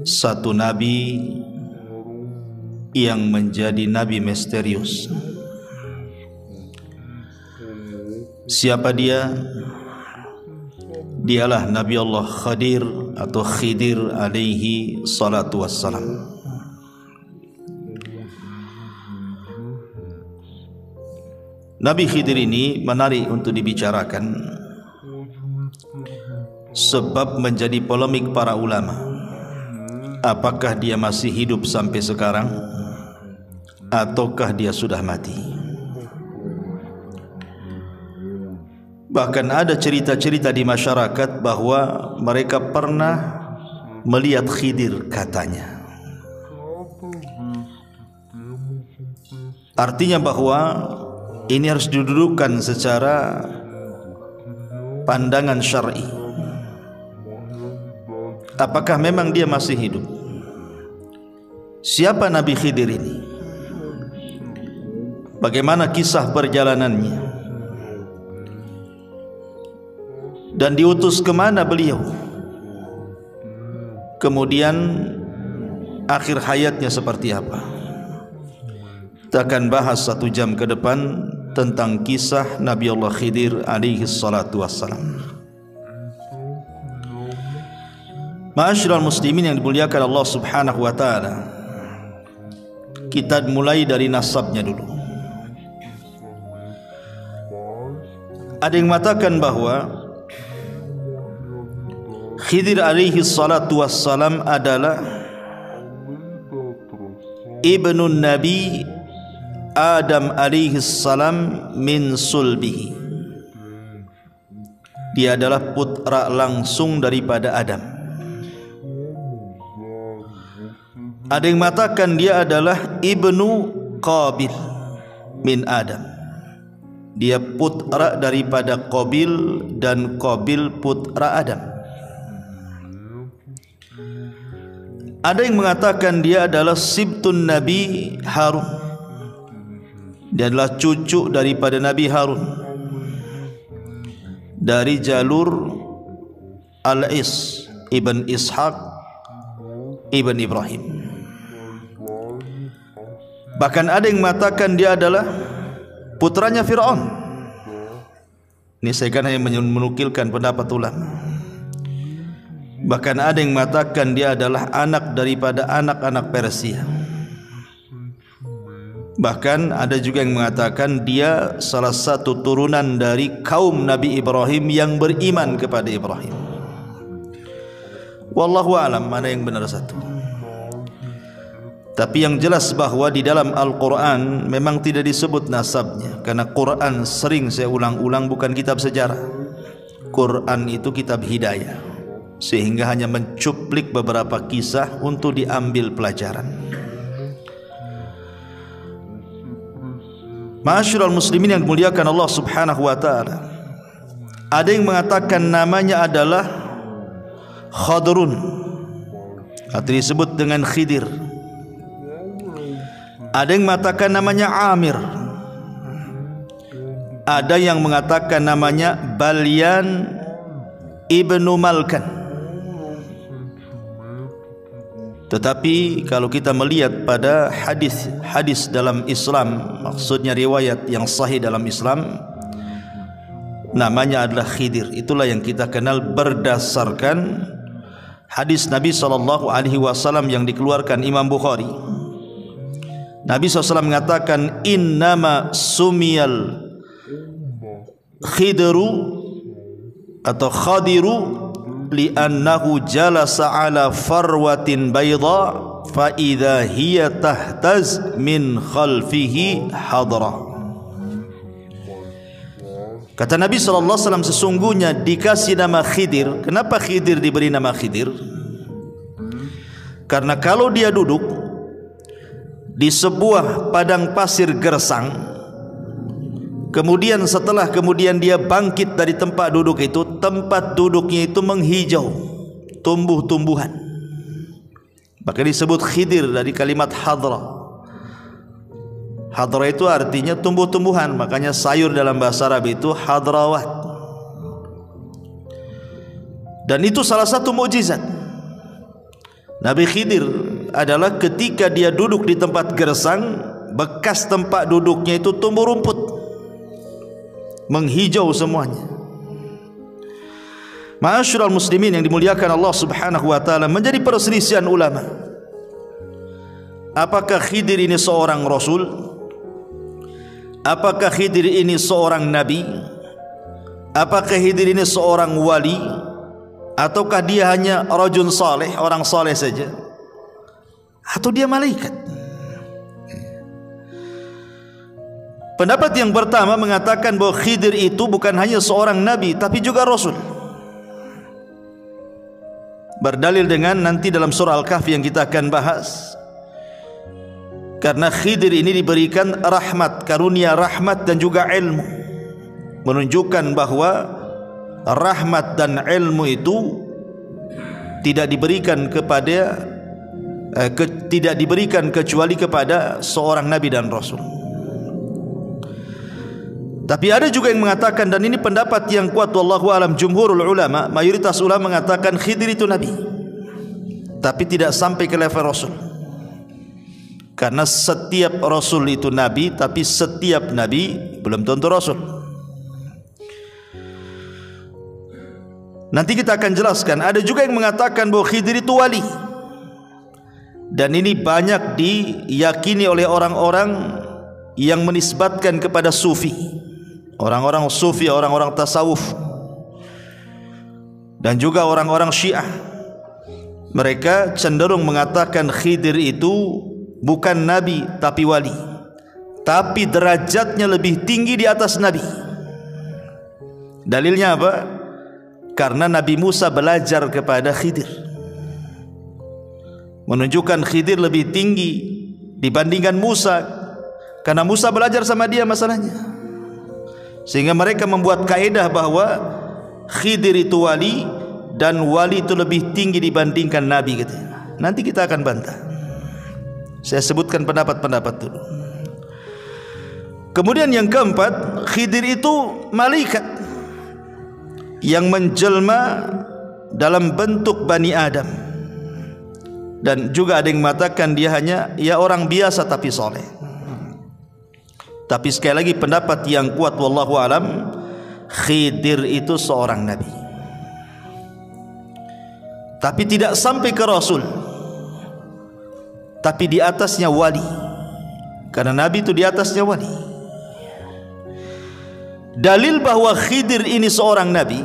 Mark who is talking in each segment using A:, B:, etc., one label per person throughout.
A: satu nabi yang menjadi nabi misterius. Siapa dia? Dialah Nabi Allah Khadir atau Khidir alaihi salatu wassalam. Nabi Khidir ini menarik untuk dibicarakan sebab menjadi polemik para ulama. Apakah dia masih hidup sampai sekarang ataukah dia sudah mati? Bahkan ada cerita-cerita di masyarakat bahwa mereka pernah melihat Khidir katanya. Artinya bahwa ini harus didudukkan secara pandangan syar'i. Apakah memang dia masih hidup? Siapa Nabi Khidir ini? Bagaimana kisah perjalanannya? Dan diutus ke mana beliau? Kemudian akhir hayatnya seperti apa? Kita akan bahas 1 jam ke depan tentang kisah Nabi Allah Khidir alaihi salatu wassalam. Ma'asyiral muslimin yang dimuliakan Allah subhanahu wa ta'ala, kita mulai dari nasabnya dulu. Ada yang mengatakan bahwa Khidir alaihi salatu wassalam adalah ibnu Nabi Adam alaihi salam min sulbihi. Dia adalah putra langsung daripada Adam. Ada yang mengatakan dia adalah ibnu Qabil min Adam. Dia putra daripada Qabil dan Qabil putra Adam. Ada yang mengatakan dia adalah sibtun Nabi Harun. Dia adalah cucu daripada Nabi Harun dari jalur Al-Is ibn Ishaq ibn Ibrahim. Bahkan ada yang mengatakan dia adalah putranya Fir'aun. Ini saya kan hanya menukilkan pendapat ulama. Bahkan ada yang mengatakan dia adalah anak daripada anak-anak Persia. Bahkan ada juga yang mengatakan dia salah satu turunan dari kaum Nabi Ibrahim yang beriman kepada Ibrahim. Wallahu a'lam mana yang benar satu. Tapi yang jelas bahwa di dalam Al-Quran memang tidak disebut nasabnya, karena Quran sering saya ulang-ulang bukan kitab sejarah. Quran itu kitab hidayah, sehingga hanya mencuplik beberapa kisah untuk diambil pelajaran. Ma'asyiral muslimin yang dimuliakan Allah subhanahu wa ta'ala, ada yang mengatakan namanya adalah Khadrun atau disebut dengan Khidir. Ada yang mengatakan namanya Amir. Ada yang mengatakan namanya Balyan ibnu Malkan. Tetapi kalau kita melihat pada hadis dalam Islam, maksudnya riwayat yang sahih dalam Islam, namanya adalah Khidir. Itulah yang kita kenal berdasarkan hadis Nabi SAW yang dikeluarkan Imam Bukhari. Nabi SAW mengatakan, innama sumiyal khidru atau khadiru li'annahu jalasa ala farwatin bayda fa idza hiya tahtaz min khalfihi hadra. Kata Nabi SAW, sesungguhnya dikasih nama Khidir. Kenapa Khidir diberi nama Khidir? Karena kalau dia duduk di sebuah padang pasir gersang, kemudian setelah dia bangkit dari tempat duduk itu, tempat duduknya itu menghijau, tumbuh-tumbuhan. Maka disebut Khidir dari kalimat hadra. Hadra itu artinya tumbuh-tumbuhan, makanya sayur dalam bahasa Arab itu hadrawat. Dan itu salah satu mukjizat. Nabi Khidir adalah ketika dia duduk di tempat gersang, bekas tempat duduknya itu tumbuh rumput, menghijau semuanya. Ma'asyiral muslimin yang dimuliakan Allah Subhanahu wa taala, menjadi perselisihan ulama. Apakah Khidir ini seorang rasul? Apakah Khidir ini seorang nabi? Apakah Khidir ini seorang wali? Ataukah dia hanya rajul saleh, orang saleh saja? Atau dia malaikat? Pendapat yang pertama mengatakan bahwa Khidir itu bukan hanya seorang nabi, tapi juga rasul. Berdalil dengan nanti dalam surah Al-Kahfi yang kita akan bahas. Karena Khidir ini diberikan rahmat, karunia rahmat dan juga ilmu, menunjukkan bahwa rahmat dan ilmu itu tidak diberikan kecuali kepada seorang nabi dan rasul. Tapi ada juga yang mengatakan, dan ini pendapat yang kuat wallahu alam, jumhurul ulama, mayoritas ulama mengatakan Khidir itu nabi, tapi tidak sampai ke level rasul. Karena setiap rasul itu nabi, tapi setiap nabi belum tentu rasul. Nanti kita akan jelaskan. Ada juga yang mengatakan bahwa Khidir itu wali, dan ini banyak diyakini oleh orang-orang yang menisbatkan kepada sufi, orang-orang sufi, orang-orang tasawuf, dan juga orang-orang Syiah. Mereka cenderung mengatakan Khidir itu bukan nabi tapi wali, tapi derajatnya lebih tinggi di atas nabi. Dalilnya apa? Karena Nabi Musa belajar kepada Khidir, menunjukkan Khidir lebih tinggi dibandingkan Musa, karena Musa belajar sama dia masalahnya. Sehingga mereka membuat kaedah bahwa Khidir itu wali, dan wali itu lebih tinggi dibandingkan nabi gitu. Nanti kita akan bantah. Saya sebutkan pendapat-pendapat dulu. Kemudian yang keempat, Khidir itu malaikat yang menjelma dalam bentuk Bani Adam, dan juga ada yang mengatakan dia hanya orang biasa tapi soleh. Tapi sekali lagi pendapat yang kuat wallahu alam, Khidir itu seorang nabi, tapi tidak sampai ke rasul, tapi di atasnya wali, karena nabi itu di atasnya wali. Dalil bahwa Khidir ini seorang nabi,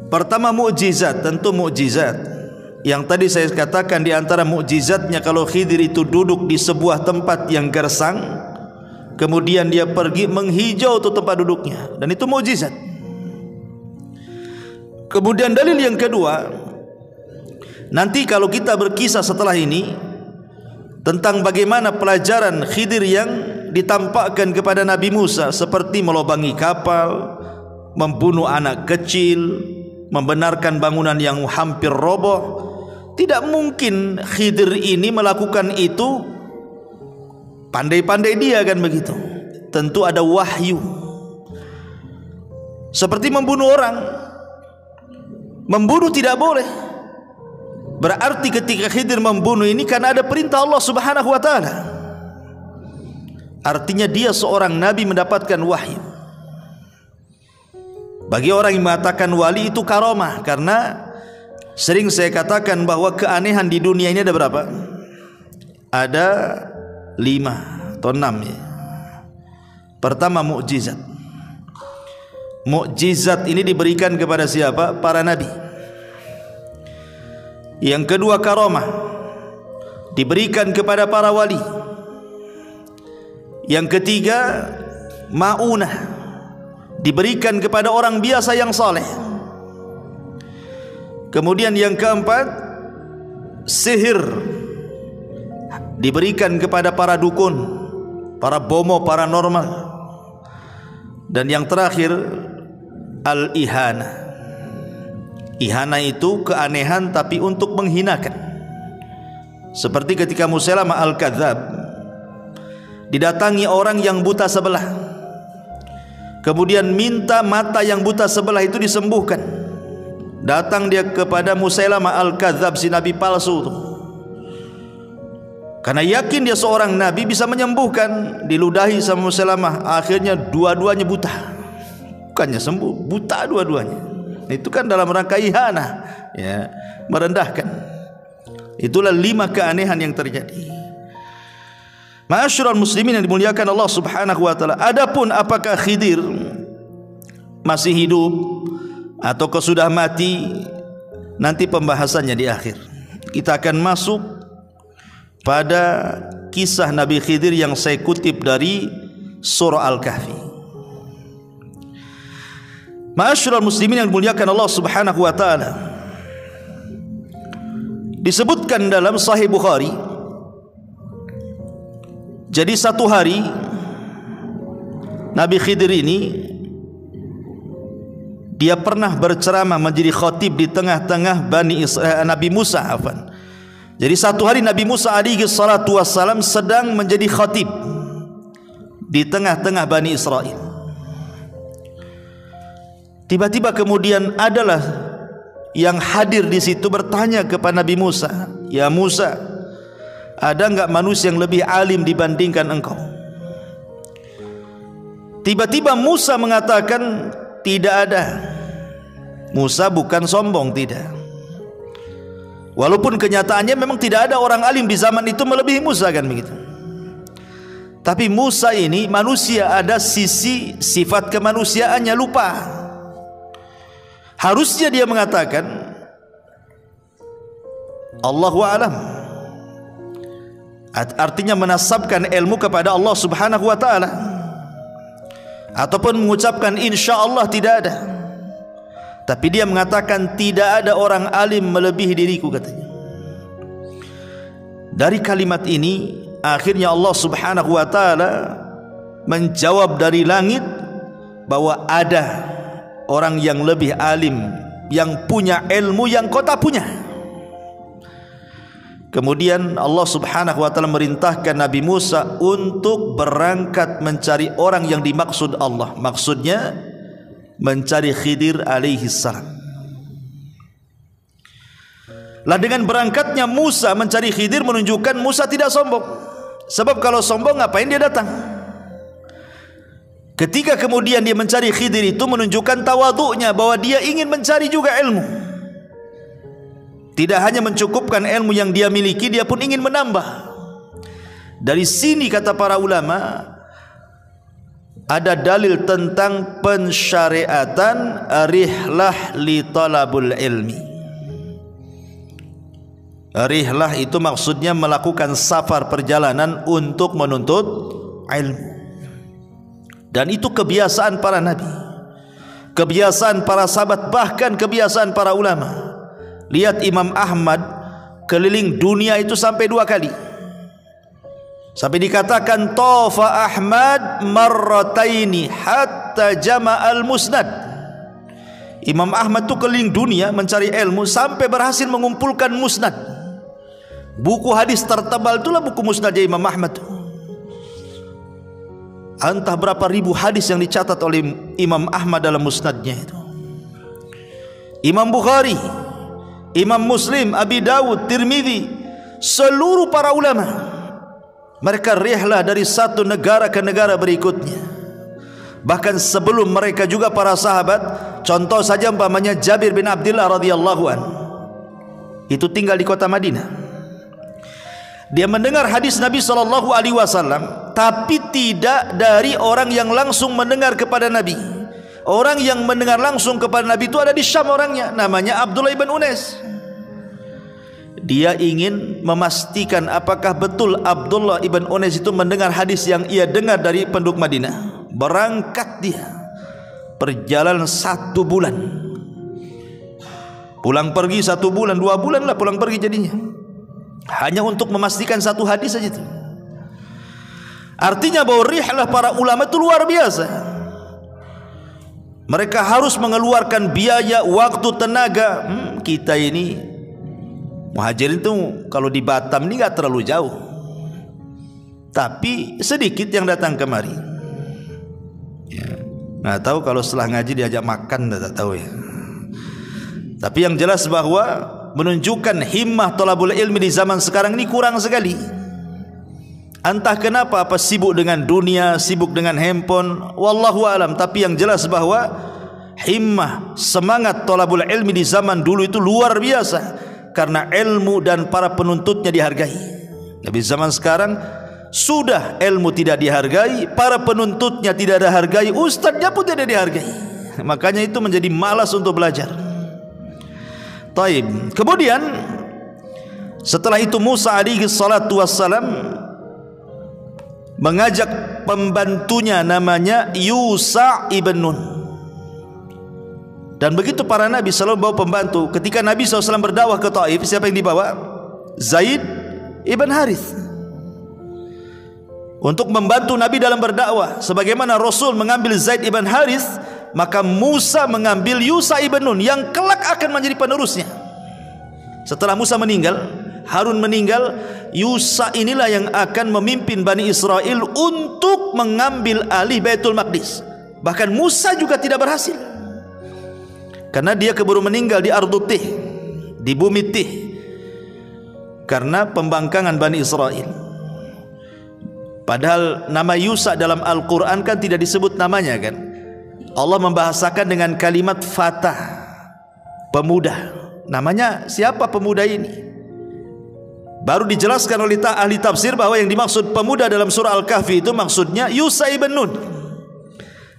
A: pertama mukjizat, tentu mukjizat. Yang tadi saya katakan di antara mukjizatnya, kalau Khidir itu duduk di sebuah tempat yang gersang, kemudian dia pergi menghijau tuh tempat duduknya, dan itu mukjizat. Kemudian dalil yang kedua, nanti kalau kita berkisah setelah ini tentang bagaimana pelajaran Khidir yang ditampakkan kepada Nabi Musa, seperti melobangi kapal, membunuh anak kecil, membenarkan bangunan yang hampir roboh. Tidak mungkin Khidir ini melakukan itu pandai-pandai dia, kan begitu. Tentu ada wahyu. Seperti membunuh orang, membunuh tidak boleh. Berarti ketika Khidir membunuh ini karena ada perintah Allah Subhanahu wa taala. Artinya dia seorang nabi mendapatkan wahyu. Bagi orang yang mengatakan wali itu karomah, karena sering saya katakan bahwa keanehan di dunia ini ada berapa? Ada 5 atau 6 ya. Pertama mukjizat. Mukjizat ini diberikan kepada siapa? Para nabi. Yang kedua karomah, diberikan kepada para wali. Yang ketiga maunah, diberikan kepada orang biasa yang saleh. Kemudian yang keempat sihir, diberikan kepada para dukun, para bomo paranormal. Dan yang terakhir al-ihana. Ihana itu keanehan tapi untuk menghinakan. Seperti ketika Musailamah al-Kadzab didatangi orang yang buta sebelah, kemudian minta mata yang buta sebelah itu disembuhkan. Datang dia kepada Musailamah Al-Kadzab, si nabi palsu itu. Karena yakin dia seorang nabi bisa menyembuhkan, diludahi sama Musailamah. Akhirnya dua-duanya buta. Bukannya sembuh, buta dua-duanya. Itu kan dalam rangka ihanah, ya, merendahkan. Itulah 5 keanehan yang terjadi. Ma'asyiral muslimin yang dimuliakan Allah Subhanahu wa taala. Adapun apakah Khidir masih hidup atau sudah mati, nanti pembahasannya di akhir. Kita akan masuk pada kisah Nabi Khidir yang saya kutip dari surah Al-Kahfi. Ma'asyiral muslimin yang dimuliakan Allah Subhanahu wa taala, disebutkan dalam Sahih Bukhari, jadi satu hari Nabi Khidir ini dia pernah berceramah menjadi khatib di tengah-tengah Nabi Musa. Jadi satu hari Nabi Musa alaihi salatu wassalam sedang menjadi khatib di tengah-tengah Bani Israel. Tiba-tiba kemudian adalah yang hadir di situ bertanya kepada Nabi Musa, "Ya Musa, ada enggak manusia yang lebih alim dibandingkan engkau?" Tiba-tiba Musa mengatakan, "Tidak ada." Musa bukan sombong, tidak. Walaupun kenyataannya memang tidak ada orang alim di zaman itu melebihi Musa, kan begitu. Tapi Musa ini manusia, ada sisi sifat kemanusiaannya lupa. Harusnya dia mengatakan Allahu a'lam, artinya menasabkan ilmu kepada Allah Subhanahu wa taala, ataupun mengucapkan insyaallah tidak ada. Tapi dia mengatakan tidak ada orang alim melebihi diriku, katanya. Dari kalimat ini akhirnya Allah Subhanahu wa taala menjawab dari langit bahwa ada orang yang lebih alim, yang punya ilmu yang kau tak punya. Kemudian Allah Subhanahu wa taala merintahkan Nabi Musa untuk berangkat mencari orang yang dimaksud Allah. Maksudnya mencari Khidir alaihi salam. Lah dengan berangkatnya Musa mencari Khidir menunjukkan Musa tidak sombong. Sebab kalau sombong ngapain dia datang? Ketika kemudian dia mencari Khidir itu menunjukkan tawadhu'nya, bahwa dia ingin mencari juga ilmu. Tidak hanya mencukupkan ilmu yang dia miliki, dia pun ingin menambah. Dari sini kata para ulama, ada dalil tentang pensyariatan rihlah li talabul ilmi. Rihlah itu maksudnya melakukan safar, perjalanan untuk menuntut ilmu. Dan itu kebiasaan para nabi, kebiasaan para sahabat, bahkan kebiasaan para ulama. Lihat Imam Ahmad keliling dunia itu sampai 2 kali. Sampai dikatakan Tafa Ahmad marrataini hatta jama'al musnad. Imam Ahmad itu keliling dunia mencari ilmu sampai berhasil mengumpulkan musnad. Buku hadis tertebal itulah buku musnadnya Imam Ahmad. Entah berapa ribu hadis yang dicatat oleh Imam Ahmad dalam musnadnya itu. Imam Bukhari, Imam Muslim, Abi Dawud, Tirmidzi, seluruh para ulama mereka rihlah dari satu negara ke negara berikutnya. Bahkan sebelum mereka juga para sahabat. Contoh saja umpamanya Jabir bin Abdullah radhiyallahu an, itu tinggal di kota Madinah. Dia mendengar hadis Nabi SAW, tapi tidak dari orang yang langsung mendengar kepada Nabi. Orang yang mendengar langsung kepada Nabi itu ada di Syam orangnya, namanya Abdullah ibn Unais. Dia ingin memastikan apakah betul Abdullah ibn Unais itu mendengar hadis yang ia dengar dari penduduk Madinah. Berangkat dia, perjalanan 1 bulan, pulang pergi 1 bulan, 2 bulan lah pulang pergi jadinya, hanya untuk memastikan 1 hadis saja itu. Artinya bahwa rihlah para ulama itu luar biasa. Mereka harus mengeluarkan biaya, waktu, tenaga. Kita ini muhajirin itu kalau di Batam ini nggak terlalu jauh, tapi sedikit yang datang kemari. Nggak tahu kalau setelah ngaji diajak makan, nggak tahu ya. Tapi yang jelas bahwa menunjukkan himmah thalabul ilmi di zaman sekarang ini kurang sekali. Entah kenapa, apa sibuk dengan dunia, sibuk dengan handphone, wallahu alam. Tapi yang jelas bahwa himmah, semangat thalabul ilmi di zaman dulu itu luar biasa, karena ilmu dan para penuntutnya dihargai. Tapi zaman sekarang sudah ilmu tidak dihargai, para penuntutnya tidak dihargai, ustadznya pun tidak dihargai. Makanya itu menjadi malas untuk belajar. Taib. Kemudian setelah itu Musa alaihi salatu wassalam mengajak pembantunya namanya Yusha ibn Nun. Dan begitu para nabi selalu bawa pembantu. Ketika Nabi SAW berdakwah ke Taif, siapa yang dibawa? Zaid ibn Harith, untuk membantu Nabi dalam berdakwah. Sebagaimana Rasul mengambil Zaid ibn Harith, maka Musa mengambil Yusha ibn Nun yang kelak akan menjadi penerusnya. Setelah Musa meninggal, Harun meninggal, Yusha inilah yang akan memimpin Bani Israel untuk mengambil alih Baitul Maqdis. Bahkan Musa juga tidak berhasil, karena dia keburu meninggal di Ardut Tih, di bumi Tih, karena pembangkangan Bani Israel. Padahal nama Yusha dalam Al-Quran kan tidak disebut namanya kan. Allah membahasakan dengan kalimat fatah, pemuda. Namanya siapa pemuda ini? Baru dijelaskan oleh ahli tafsir bahwa yang dimaksud pemuda dalam surah Al-Kahfi itu maksudnya Yusha ibn Nun.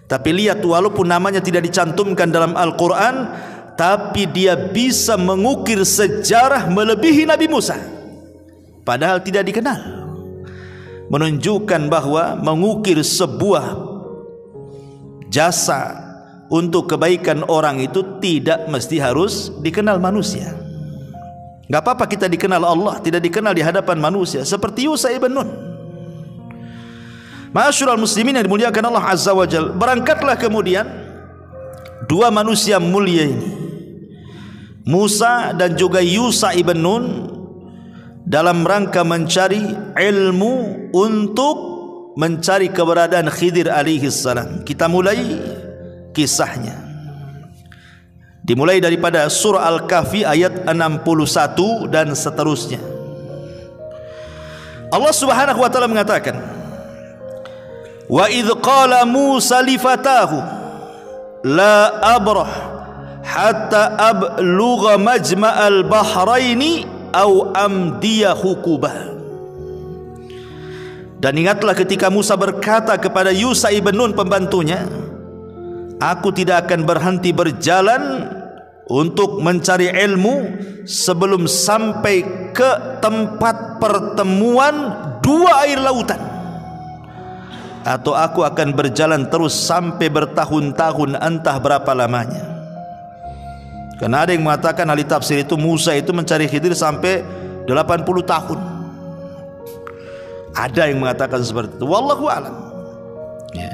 A: Tapi lihat, walaupun namanya tidak dicantumkan dalam Al-Quran, tapi dia bisa mengukir sejarah melebihi Nabi Musa, padahal tidak dikenal. Menunjukkan bahwa mengukir sebuah jasa untuk kebaikan orang itu tidak mesti harus dikenal manusia. Gak apa-apa kita dikenal Allah, tidak dikenal di hadapan manusia, seperti Yusha ibn Nun. Ma'asyiral muslimin yang dimuliakan Allah Azza wa Jalla, berangkatlah kemudian dua manusia mulia ini, Musa dan juga Yusha ibn Nun, dalam rangka mencari ilmu untuk mencari keberadaan Khidir alaihi salam. Kita mulai kisahnya. Dimulai daripada surah Al-Kahfi ayat 61 dan seterusnya. Allah Subhanahu wa taala mengatakan, "Wa idz qala Musa li fatahu la abrah hatta ablugha majma'al bahraini aw amdiya hukubah." Dan ingatlah ketika Musa berkata kepada Yusha ibn Nun pembantunya, "Aku tidak akan berhenti berjalan untuk mencari ilmu sebelum sampai ke tempat pertemuan dua air lautan, atau aku akan berjalan terus sampai bertahun-tahun, entah berapa lamanya." Karena ada yang mengatakan, ahli tafsir itu, Musa itu mencari Khidir sampai 80 tahun. Ada yang mengatakan seperti itu, wallahu a'lam. Ya.